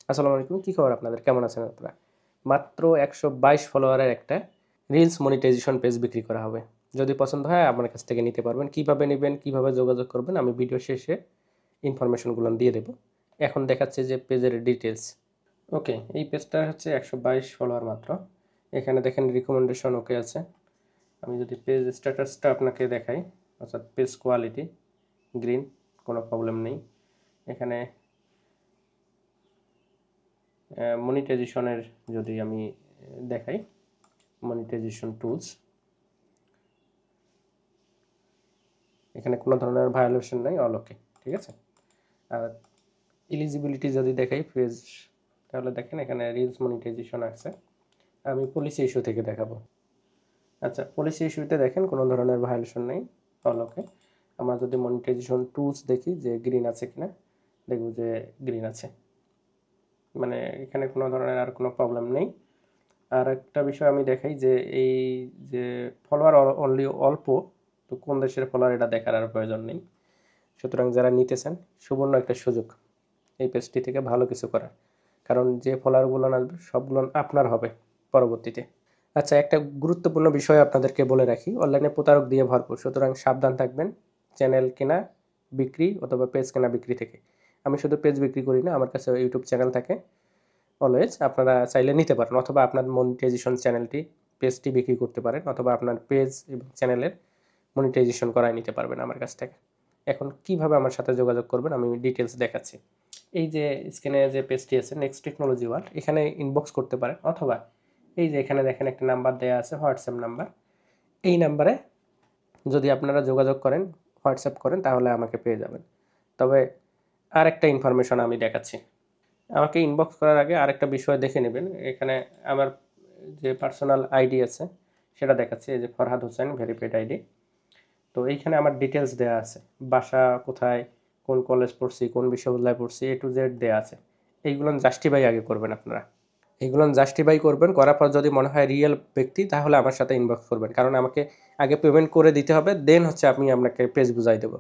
আসসালামু আলাইকুম, কি খবর আপনাদের? কেমন আছেন আপনারা? মাত্র 122 ফলোয়ারের একটা রিলস মনিটাইজেশন পেজ বিক্রি করা হবে। যদি পছন্দ হয় আমার কাছ থেকে নিতে পারবেন। কিভাবে নেবেন, কিভাবে যোগাযোগ করবেন আমি ভিডিও শেষে ইনফরমেশনগুলো দিয়ে দেব। এখন দেখাচ্ছে যে পেজের ডিটেলস। ওকে, এই পেজটা হচ্ছে 122 ফলোয়ার মাত্র। এখানে দেখেন রিকমেন্ডেশন ওকে আছে। আমি যদি পেজ স্ট্যাটাসটা আপনাকে দেখাই, অর্থাৎ পেজ কোয়ালিটি গ্রিন, কোনো প্রবলেম নেই। এখানে মনিটাইজেশনের যদি আমি দেখাই, মনিটাইজেশন টুলস, এখানে কোনো ধরনের ভায়োলেশন নাই, অল ওকে, ঠিক আছে। আর এলিজিবিলিটি যদি দেখাই পেজ, তাহলে দেখেন এখানে রিলস মনিটাইজেশন আছে। আমি পলিসি ইস্যু থেকে দেখাবো। আচ্ছা, পলিসি ইস্যুতে দেখেন কোনো ধরনের ভায়োলেশন নেই, অল ওকে। আমরা যদি মনিটাইজেশন টুলস দেখি যে গ্রিন আছে কিনা, দেখব যে গ্রিন আছে, মানে এখানে কোনো ধরনের আর কোনো প্রবলেম নেই। আর একটা বিষয় আমি দেখাই যে এই যে ফলোয়ার অনলি অল্প, তো কোন দেশের ফলোয়ার এটা দেখার আর প্রয়োজন নেই। সুতরাং যারা নিতেছেন, সুবর্ণ একটা সুযোগ এই পেজটি থেকে ভালো কিছু করার, কারণ যে ফলোয়ারগুলো আসবে সবগুলো আপনার হবে পরবর্তীতে। আচ্ছা, একটা গুরুত্বপূর্ণ বিষয় আপনাদেরকে বলে রাখি, অনলাইনে প্রতারক দিয়ে ভরপুর, সুতরাং সাবধান থাকবেন চ্যানেল কেনা বিক্রি অথবা পেজ কেনা বিক্রি থেকে। আমি শুধু পেজ বিক্রি করি না, আমার কাছে ইউটিউব চ্যানেল থাকে অলওয়েজ, আপনারা চাইলে নিতে পারেন, অথবা আপনার মনিটাইজেশন চ্যানেলটি পেজটি বিক্রি করতে পারেন, অথবা আপনার পেজ এবং চ্যানেলের মনিটাইজেশন করায় নিতে পারবেন আমার কাছ থেকে। এখন কিভাবে আমার সাথে যোগাযোগ করবেন আমি ডিটেলস দেখাচ্ছি। এই যে স্ক্রিনে যে পেজটি আছে নেক্সট টেকনোলজি ওয়ার্ল্ড, এখানে ইনবক্স করতে পারেন, অথবা এই যে এখানে দেখেন একটা নাম্বার দেওয়া আছে, হোয়াটসঅ্যাপ নাম্বার। এই নাম্বারে যদি আপনারা যোগাযোগ করেন, হোয়াটসঅ্যাপ করেন, তাহলে আমাকে পেয়ে যাবেন। তবে আর একটা ইনফরমেশন আমি দেখাচ্ছি। আমাকে ইনবক্স করার আগে আরেকটা বিষয় দেখে নেবেন। এখানে আমার যে পার্সোনাল আইডি আছে সেটা দেখাচ্ছি, এই যে ফরহাদ হোসেন ভেরিফাইড আইডি। তো এইখানে আমার ডিটেলস দেওয়া আছে, বাসা কোথায়, কোন কলেজ পড়ছি, কোন বিশ্ববিদ্যালয়ে পড়ছি, এ টু জেড দেওয়া আছে। এইগুলো জাস্টিফাই আগে করবেন আপনারা, এইগুলো জাস্টিফাই করবেন, করার পর যদি মনে হয় রিয়েল ব্যক্তি, তাহলে আমার সাথে ইনবক্স করবেন, কারণ আমাকে আগে পেমেন্ট করে দিতে হবে, দেন হচ্ছে আমি আপনাকে পেজ বুঝাই দেবো।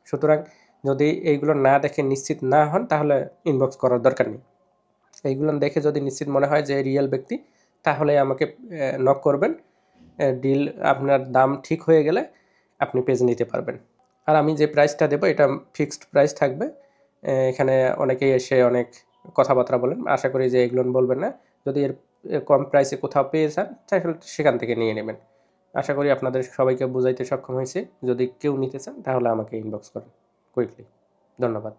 সুতরাং যদি এইগুলো না দেখে নিশ্চিত না হন, তাহলে ইনবক্স করার দরকার নেই। এইগুলো দেখে যদি নিশ্চিত মনে হয় যে রিয়েল ব্যক্তি, তাহলে আমাকে নক করবেন। ডিল আপনার দাম ঠিক হয়ে গেলে আপনি পেজ নিতে পারবেন। আর আমি যে প্রাইসটা দেবো এটা ফিক্সড প্রাইস থাকবে। এখানে অনেকেই এসে অনেক কথাবার্তা বলেন, আশা করি যে এগুলো বলবেন না। যদি এর কম প্রাইসে কোথাও পেয়ে যান, তাহলে সেখান থেকে নিয়ে নেবেন। আশা করি আপনাদের সবাইকে বুঝাইতে সক্ষম হয়েছে। যদি কেউ নিতে চান তাহলে আমাকে ইনবক্স করেন কুইকলি। ধন্যবাদ।